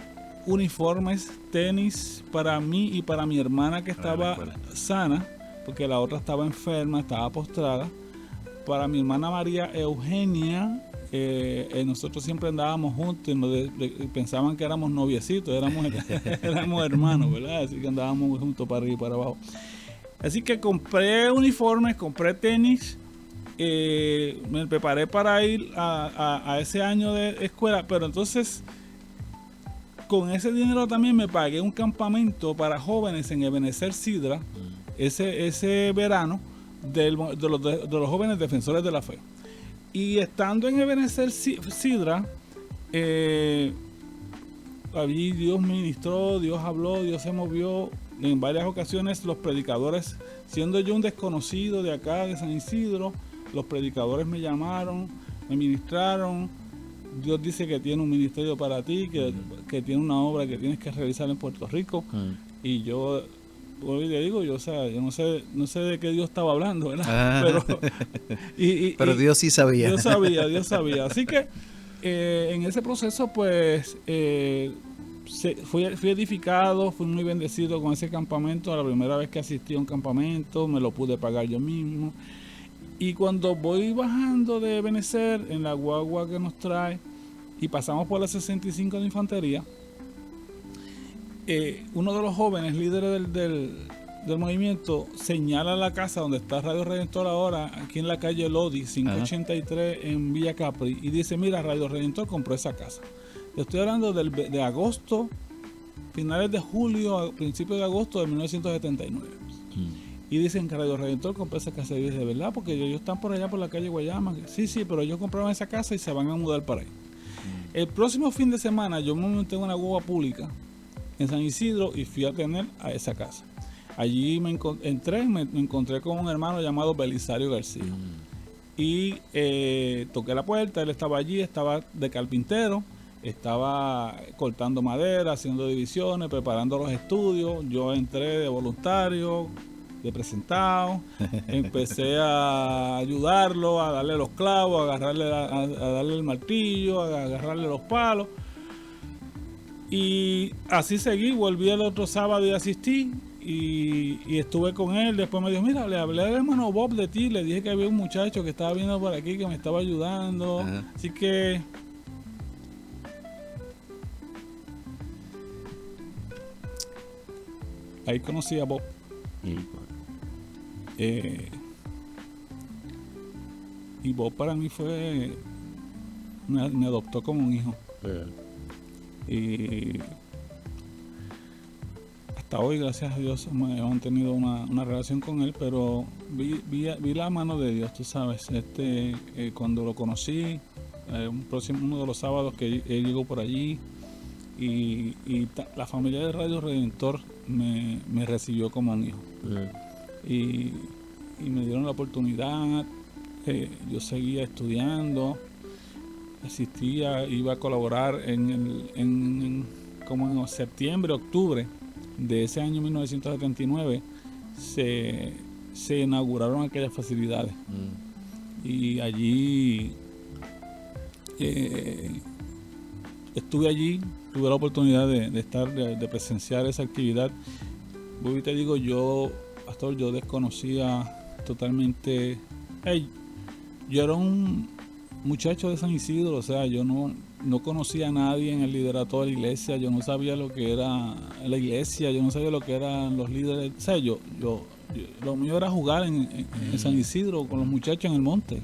uniformes, tenis para mí y para mi hermana que estaba sana, porque la otra estaba enferma, estaba postrada. Para mi hermana María Eugenia, nosotros siempre andábamos juntos, pensaban que éramos noviecitos, éramos hermanos, ¿verdad? Así que andábamos juntos para arriba y para abajo. Así que compré uniformes, compré tenis, me preparé para ir a ese año de escuela, pero entonces con ese dinero también me pagué un campamento para jóvenes en Ebenezer Sidra, ese verano, de los jóvenes defensores de la fe. Y estando en Ebenezer Sidra, allí Dios ministró, Dios habló, Dios se movió. En varias ocasiones los predicadores, siendo yo un desconocido de acá, de San Isidro, los predicadores me llamaron, me ministraron. Dios dice que tiene un ministerio para ti, que tiene una obra que tienes que realizar en Puerto Rico. Y yo hoy le digo, yo no sé de qué Dios estaba hablando, ¿verdad? Pero Dios sí sabía. Dios sabía. Así que en ese proceso, pues, fui edificado, fui muy bendecido con ese campamento. La primera vez que asistí a un campamento, me lo pude pagar yo mismo. Y cuando voy bajando de Benecer en la guagua que nos trae y pasamos por la 65 de Infantería, uno de los jóvenes líderes del movimiento señala la casa donde está Radio Redentor ahora, aquí en la calle Lodi, 583 en Villa Capri, y dice, mira, Radio Redentor compró esa casa. Estoy hablando de agosto, finales de julio, a principios de agosto de 1979. Y dicen que Radio Redentor compró esa casa. Y dice, ¿verdad? Porque ellos están por allá por la calle Guayama. Sí, pero ellos compraron esa casa y se van a mudar para ahí. El próximo fin de semana yo me monté en una guagua pública en San Isidro y fui a tener a esa casa. Allí me encontré con un hermano llamado Belisario García. Y toqué la puerta, él estaba allí, estaba de carpintero, estaba cortando madera, haciendo divisiones, preparando los estudios. Yo entré de voluntario, de presentado, empecé a ayudarlo, a darle los clavos, a darle el martillo, a agarrarle los palos. Y así seguí, volví el otro sábado y asistí y estuve con él. Después me dijo, mira, le hablé al hermano Bob de ti, le dije que había un muchacho que estaba viendo por aquí que me estaba ayudando. Así que ahí conocí a Bob. Y Bob para mí me adoptó como un hijo. Y hasta hoy, gracias a Dios, he mantenido una relación con él, pero vi la mano de Dios, tú sabes. Cuando lo conocí, uno de los sábados que él llegó por allí, y la familia de Radio Redentor me recibió como un hijo. Y me dieron la oportunidad. Yo seguía estudiando, asistía, iba a colaborar como en septiembre, octubre de ese año 1979 se inauguraron aquellas facilidades. Y allí estuve allí, tuve la oportunidad de presenciar esa actividad. Voy y te digo, pastor, yo desconocía totalmente. Yo era un muchacho de San Isidro, o sea, yo no conocía a nadie en el liderato de la iglesia, yo no sabía lo que era la iglesia, yo no sabía lo que eran los líderes. O sea, lo mío era jugar en San Isidro con los muchachos en el monte,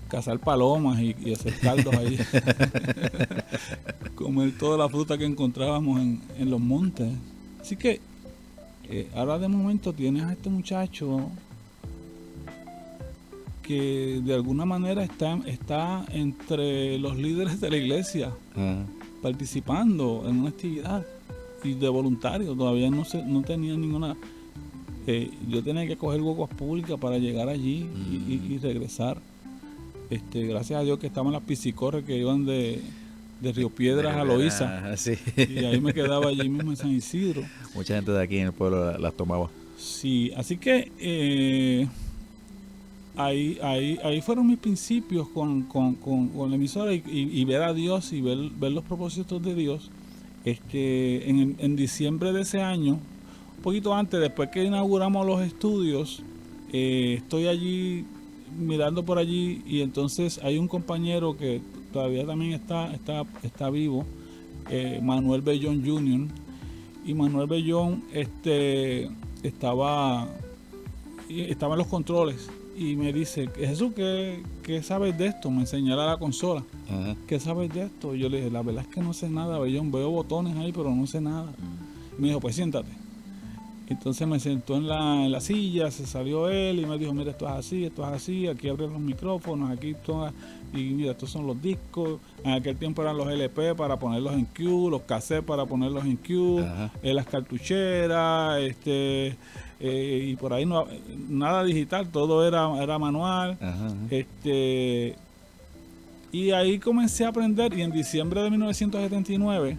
cazar palomas y hacer caldos ahí, comer toda la fruta que encontrábamos en los montes. Así que ahora de momento tienes a este muchacho que de alguna manera está entre los líderes de la iglesia, participando en una actividad y de voluntario. Todavía no tenía ninguna. Yo tenía que coger guaguas públicas para llegar allí y regresar. Gracias a Dios que estaban las piscicorres que iban de Río Piedras a Loíza. Sí. Y ahí me quedaba allí mismo en San Isidro. Mucha gente de aquí en el pueblo las tomaba. Sí, así que ahí fueron mis principios con la emisora y ver a Dios y ver los propósitos de Dios. En diciembre de ese año, un poquito antes, después que inauguramos los estudios, estoy allí mirando por allí y entonces hay un compañero que todavía también está vivo, Manuel Bellón Jr. Y Manuel Bellón estaba en los controles y me dice, Jesús, ¿qué sabes de esto? Me enseñará la consola. ¿Qué sabes de esto? Y yo le dije, la verdad es que no sé nada, Bellón, veo botones ahí, pero no sé nada. Y me dijo, pues siéntate. Entonces me sentó en la silla, se salió él y me dijo, mira, esto es así, aquí abren los micrófonos, aquí todo, y mira, estos son los discos. En aquel tiempo eran los LP para ponerlos en Q, los cassettes para ponerlos en Q, las cartucheras, y por ahí no, nada digital, todo era manual. Y ahí comencé a aprender, y en diciembre de 1979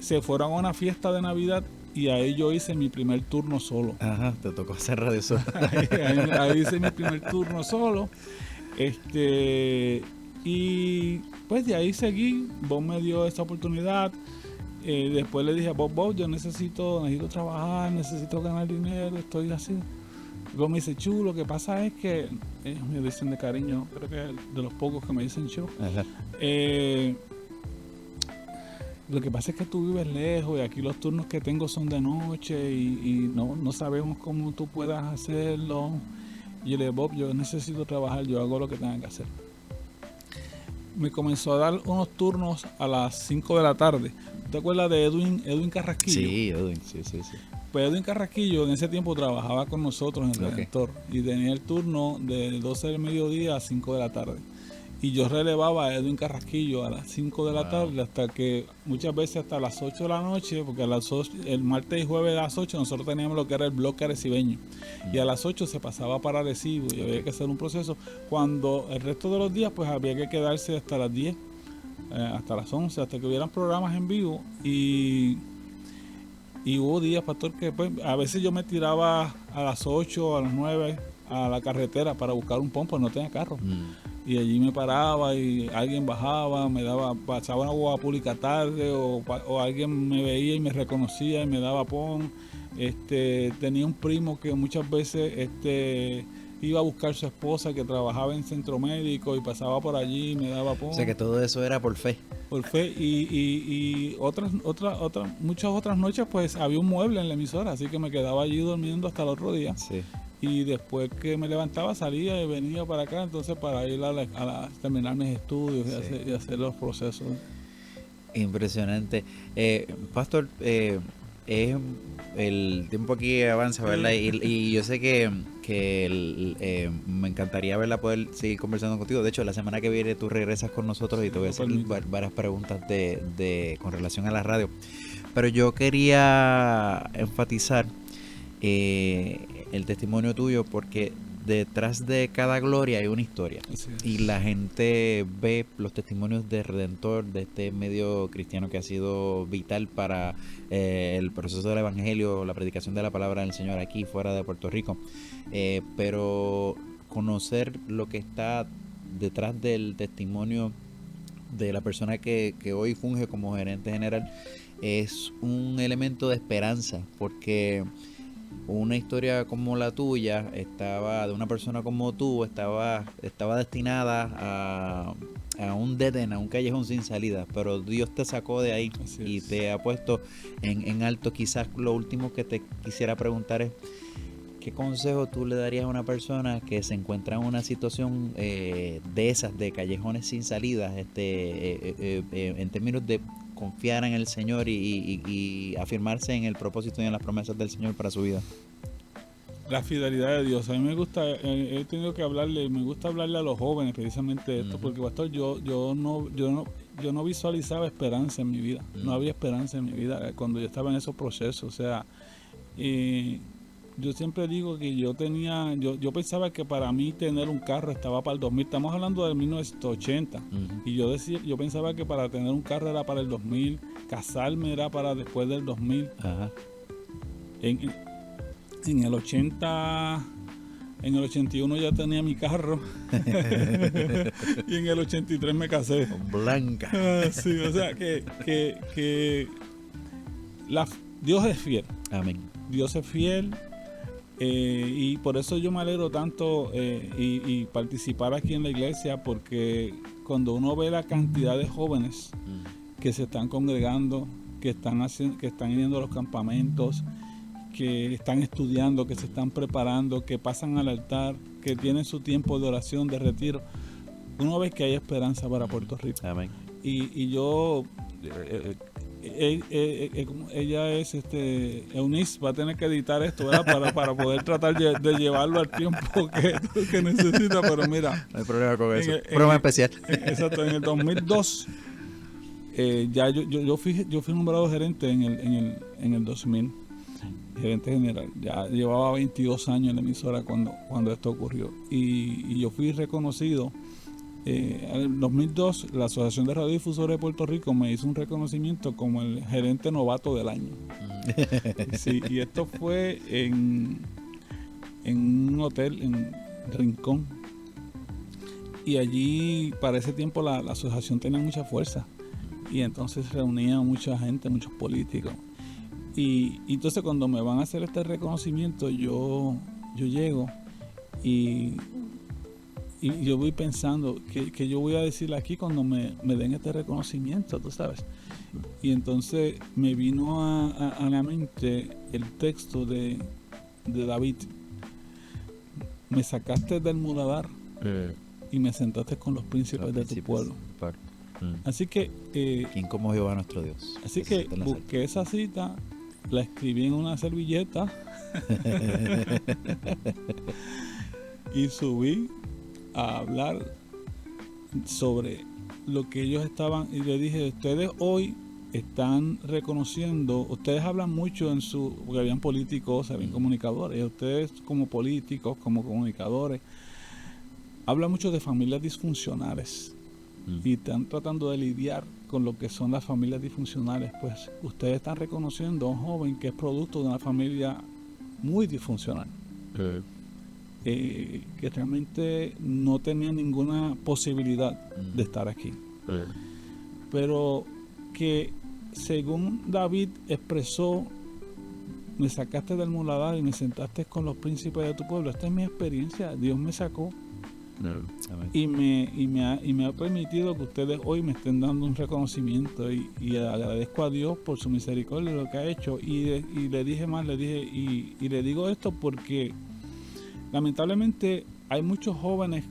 se fueron a una fiesta de Navidad y ahí yo hice mi primer turno solo. Ajá, te tocó hacer radio solo. ahí hice mi primer turno solo. Y pues de ahí seguí. Bob me dio esta oportunidad. Después le dije a Bob, yo necesito trabajar, necesito ganar dinero, estoy así. Bob me dice, Chu, lo que pasa es que, me dicen de cariño, creo que de los pocos que me dicen Chu. Lo que pasa es que tú vives lejos y aquí los turnos que tengo son de noche y no sabemos cómo tú puedas hacerlo. Y yo le dije, Bob, yo necesito trabajar, yo hago lo que tenga que hacer. Me comenzó a dar unos turnos a las 5 de la tarde. ¿Te acuerdas de Edwin Carrasquillo? Sí, Edwin, sí. Pues Edwin Carrasquillo en ese tiempo trabajaba con nosotros en Redentor y tenía el turno de 12 del mediodía a 5 de la tarde. Y yo relevaba a Edwin Carrasquillo a las 5 de la tarde hasta que muchas veces hasta las 8 de la noche, porque a las 8, el martes y jueves a las 8 nosotros teníamos lo que era el bloque arecibeño. Y a las 8 se pasaba para Arecibo y había que hacer un proceso. Cuando el resto de los días pues había que quedarse hasta las 10, hasta las 11, hasta que hubieran programas en vivo. Y hubo días, pastor, que pues, a veces yo me tiraba a las 8, a las 9 a la carretera para buscar un pompo, no tenía carro. Y allí me paraba y alguien bajaba, pasaba una guagua pública tarde o alguien me veía y me reconocía y me daba pon. Tenía un primo que muchas veces iba a buscar a su esposa que trabajaba en centro médico y pasaba por allí y me daba pon. O sea que todo eso era por fe. Por fe y muchas otras noches pues había un mueble en la emisora, así que me quedaba allí durmiendo hasta el otro día. Sí. Y después que me levantaba salía y venía para acá, entonces para ir a terminar mis estudios y hacer los procesos. Impresionante. Pastor, el tiempo aquí avanza, ¿verdad? Y yo sé que me encantaría, ¿verdad?, poder seguir conversando contigo. De hecho, la semana que viene tú regresas con nosotros y te voy a hacer varias preguntas con relación a la radio. Pero yo quería enfatizar el testimonio tuyo porque detrás de cada gloria hay una historia. Y la gente ve los testimonios de Redentor, de este medio cristiano que ha sido vital para el proceso del evangelio, la predicación de la palabra del Señor aquí fuera de Puerto Rico. Pero conocer lo que está detrás del testimonio de la persona que hoy funge como gerente general es un elemento de esperanza, porque una historia como la tuya de una persona como tú estaba destinada a un detén, a un callejón sin salida, pero Dios te sacó de ahí y te ha puesto en alto. Quizás lo último que te quisiera preguntar es ¿qué consejo tú le darías a una persona que se encuentra en una situación de esas, de callejones sin salidas, en términos de confiar en el Señor y afirmarse en el propósito y en las promesas del Señor para su vida? La fidelidad de Dios. A mí me gusta, he tenido que me gusta hablarle a los jóvenes precisamente esto, porque pastor, yo no visualizaba esperanza en mi vida, no había esperanza en mi vida cuando yo estaba en esos procesos, o sea, yo siempre digo que yo pensaba que para mí tener un carro estaba para el 2000, estamos hablando del 1980, y yo pensaba que para tener un carro era para el 2000, casarme era para después del 2000. En el 80, en el 81 ya tenía mi carro y en el 83 me casé. Blanca. Sí, o sea que Dios es fiel. Amén. Dios es fiel. Y por eso yo me alegro tanto y participar aquí en la iglesia, porque cuando uno ve la cantidad de jóvenes que se están congregando, que están yendo a los campamentos, que están estudiando, que se están preparando, que pasan al altar, que tienen su tiempo de oración, de retiro, uno ve que hay esperanza para Puerto Rico. Amén. Y yo ella es Eunice, va a tener que editar esto, ¿verdad? para poder tratar de llevarlo al tiempo que necesita, pero mira, no hay problema con eso. Broma especial. Exacto, en el 2002 ya yo fui nombrado gerente en el 2000, gerente general. Ya llevaba 22 años en la emisora cuando esto ocurrió, y yo fui reconocido. En el 2002, la Asociación de Radiodifusores de Puerto Rico me hizo un reconocimiento como el gerente novato del año. Sí, y esto fue en un hotel en Rincón. Y allí, para ese tiempo, la asociación tenía mucha fuerza. Y entonces reunía mucha gente, muchos políticos. Y entonces cuando me van a hacer este reconocimiento, yo llego y yo voy pensando que yo voy a decir aquí cuando me den este reconocimiento, tú sabes. Y entonces me vino a la mente el texto de David. Me sacaste del muladar y me sentaste con los príncipes de tu pueblo. Así que ¿quién como Jehová nuestro Dios? Así que busqué esa cita, la escribí en una servilleta y subí a hablar sobre lo que ellos estaban, y le dije: ustedes hoy están reconociendo, ustedes hablan mucho porque habían políticos, habían comunicadores, ustedes como políticos, como comunicadores, hablan mucho de familias disfuncionales y están tratando de lidiar con lo que son las familias disfuncionales. Pues ustedes están reconociendo a un joven que es producto de una familia muy disfuncional. Que realmente no tenía ninguna posibilidad de estar aquí. Pero que, según David expresó, me sacaste del muladar y me sentaste con los príncipes de tu pueblo. Esta es mi experiencia. Dios me sacó y me ha permitido que ustedes hoy me estén dando un reconocimiento, y agradezco a Dios por su misericordia de lo que ha hecho. Y le dije más, le digo esto porque lamentablemente hay muchos jóvenes,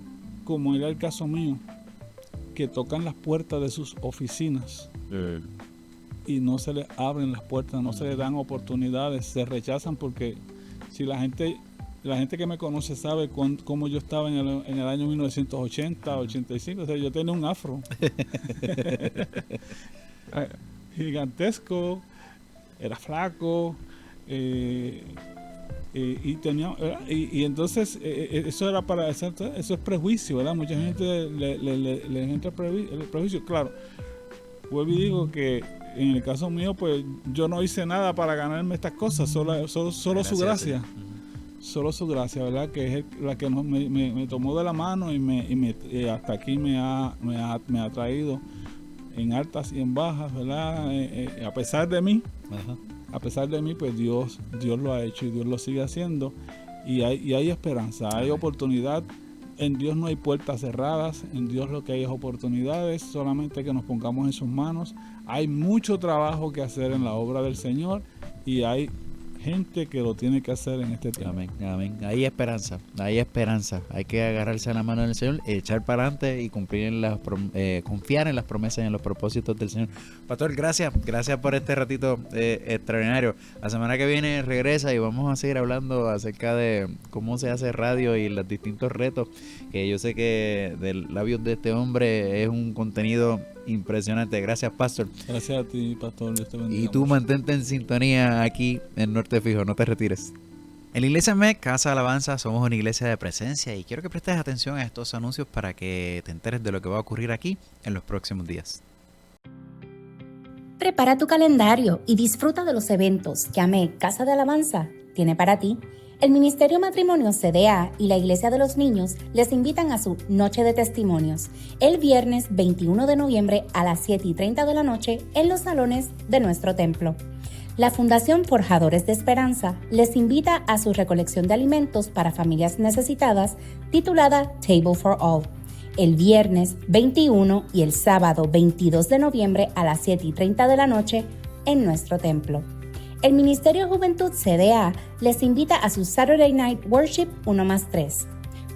como era el caso mío, que tocan las puertas de sus oficinas y no se les abren las puertas, no se les dan oportunidades, se rechazan, porque si la gente que me conoce sabe cómo yo estaba en el año 1980, 85, o sea, yo tenía un afro gigantesco, era flaco, y entonces eso era eso es prejuicio, ¿verdad? Mucha gente le entra el prejuicio. Claro, vuelvo y digo que en el caso mío, pues yo no hice nada para ganarme estas cosas, solo su gracia. Solo su gracia, ¿verdad? Que es la que me tomó de la mano y hasta aquí me ha traído en altas y en bajas, ¿verdad? A pesar de mí. Ajá. A pesar de mí, pues Dios lo ha hecho y Dios lo sigue haciendo, y hay esperanza, hay oportunidad. En Dios no hay puertas cerradas, en Dios lo que hay es oportunidades, solamente que nos pongamos en sus manos. Hay mucho trabajo que hacer en la obra del Señor, y hay gente que lo tiene que hacer en este tiempo. Amén. Hay esperanza. Hay que agarrarse a la mano del Señor, echar para adelante y confiar en las promesas y en los propósitos del Señor. Pastor, gracias por este ratito extraordinario. La semana que viene regresa y vamos a seguir hablando acerca de cómo se hace radio y los distintos retos, que yo sé que del labios de este hombre es un contenido impresionante. Gracias, Pastor. Gracias a ti, Pastor. Dios te bendiga. Y tú mantente en sintonía aquí en Norte Fijo, no te retires. En la Iglesia MEC, Casa de Alabanza, somos una iglesia de presencia, y quiero que prestes atención a estos anuncios para que te enteres de lo que va a ocurrir aquí en los próximos días. Prepara tu calendario y disfruta de los eventos que AMEC Casa de Alabanza tiene para ti. El Ministerio Matrimonio CDA y la Iglesia de los Niños les invitan a su Noche de Testimonios el viernes 21 de noviembre a las 7:30 de la noche en los salones de nuestro templo. La Fundación Forjadores de Esperanza les invita a su recolección de alimentos para familias necesitadas titulada Table for All, el viernes 21 y el sábado 22 de noviembre a las 7:30 de la noche en nuestro templo. El Ministerio Juventud CDA les invita a su Saturday Night Worship 1+3.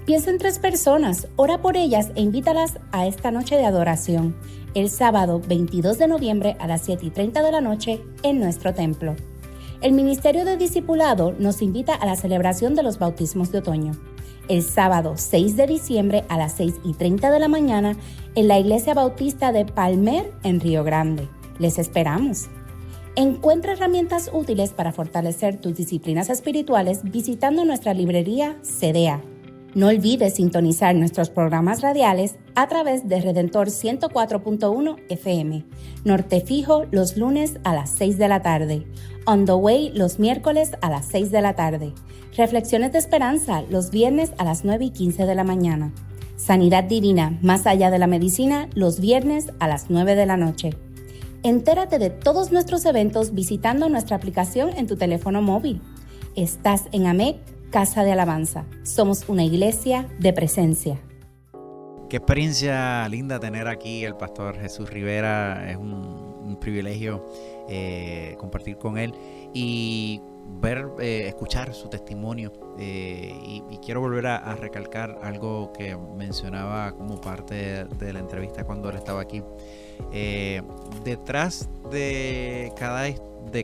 Piensa en 3 personas, ora por ellas e invítalas a esta noche de adoración. el sábado 22 de noviembre a las 7:30 de la noche en nuestro templo. El Ministerio de Discipulado nos invita a la celebración de los bautismos de otoño, el sábado 6 de diciembre a las 6:30 de la mañana en la Iglesia Bautista de Palmer en Río Grande. Les esperamos. Encuentra herramientas útiles para fortalecer tus disciplinas espirituales visitando nuestra librería CDA. No olvides sintonizar nuestros programas radiales a través de Redentor 104.1 FM, Norte Fijo los lunes a las 6 de la tarde, On the Way los miércoles a las 6 de la tarde, Reflexiones de Esperanza los viernes a las 9:15 de la mañana, Sanidad Divina más allá de la medicina los viernes a las 9 de la noche. Entérate de todos nuestros eventos visitando nuestra aplicación en tu teléfono móvil. Estás en AMEC, Casa de Alabanza. Somos una iglesia de presencia. Qué experiencia linda tener aquí el pastor Jesús Rivera. Es un privilegio compartir con él y escuchar su testimonio. Y quiero volver a recalcar algo que mencionaba como parte de la entrevista cuando él estaba aquí. Detrás de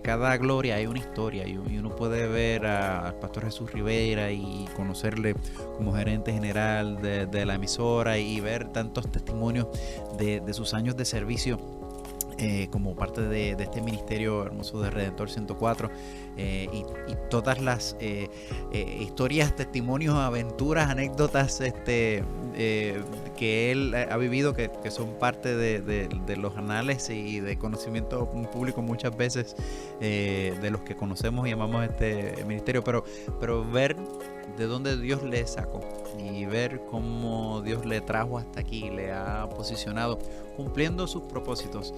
cada gloria hay una historia, y uno puede ver al pastor Jesús Rivera y conocerle como gerente general de la emisora y ver tantos testimonios de sus años de servicio como parte de este ministerio hermoso de Redentor 104, y todas las historias, testimonios, aventuras, anécdotas que él ha vivido, que son parte de los anales y de conocimiento público muchas veces de los que conocemos y amamos este ministerio, pero ver de dónde Dios le sacó y ver cómo Dios le trajo hasta aquí, le ha posicionado cumpliendo sus propósitos.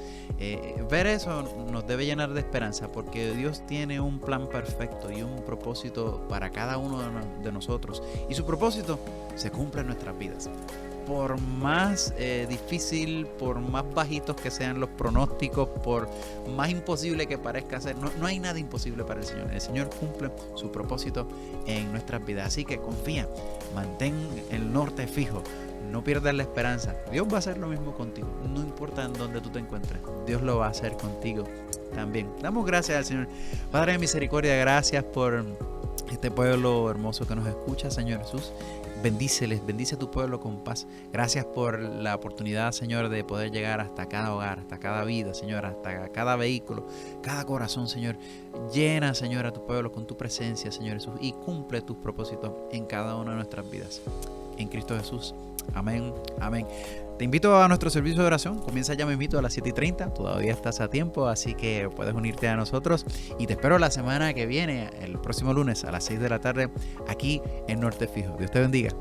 Ver eso nos debe llenar de esperanza, porque Dios tiene un plan perfecto y un propósito para cada uno de nosotros, y su propósito se cumple en nuestras vidas. Por más difícil, por más bajitos que sean los pronósticos, por más imposible que parezca ser, no hay nada imposible para el Señor. El Señor cumple su propósito en nuestras vidas. Así que confía, mantén el norte fijo, no pierdas la esperanza. Dios va a hacer lo mismo contigo, no importa en dónde tú te encuentres, Dios lo va a hacer contigo también. Damos gracias al Señor. Padre de misericordia, gracias por este pueblo hermoso que nos escucha, Señor Jesús. Bendíceles, bendice a tu pueblo con paz. Gracias por la oportunidad, Señor, de poder llegar hasta cada hogar, hasta cada vida, Señor, hasta cada vehículo, cada corazón, Señor. Llena, Señor, a tu pueblo con tu presencia, Señor Jesús, y cumple tus propósitos en cada una de nuestras vidas. En Cristo Jesús. Amén, amén. Te invito a nuestro servicio de oración. Comienza ya mismito a las 7:30. Todavía estás a tiempo, así que puedes unirte a nosotros. Y te espero la semana que viene, el próximo lunes a las 6 de la tarde, aquí en Norte Fijo. Dios te bendiga.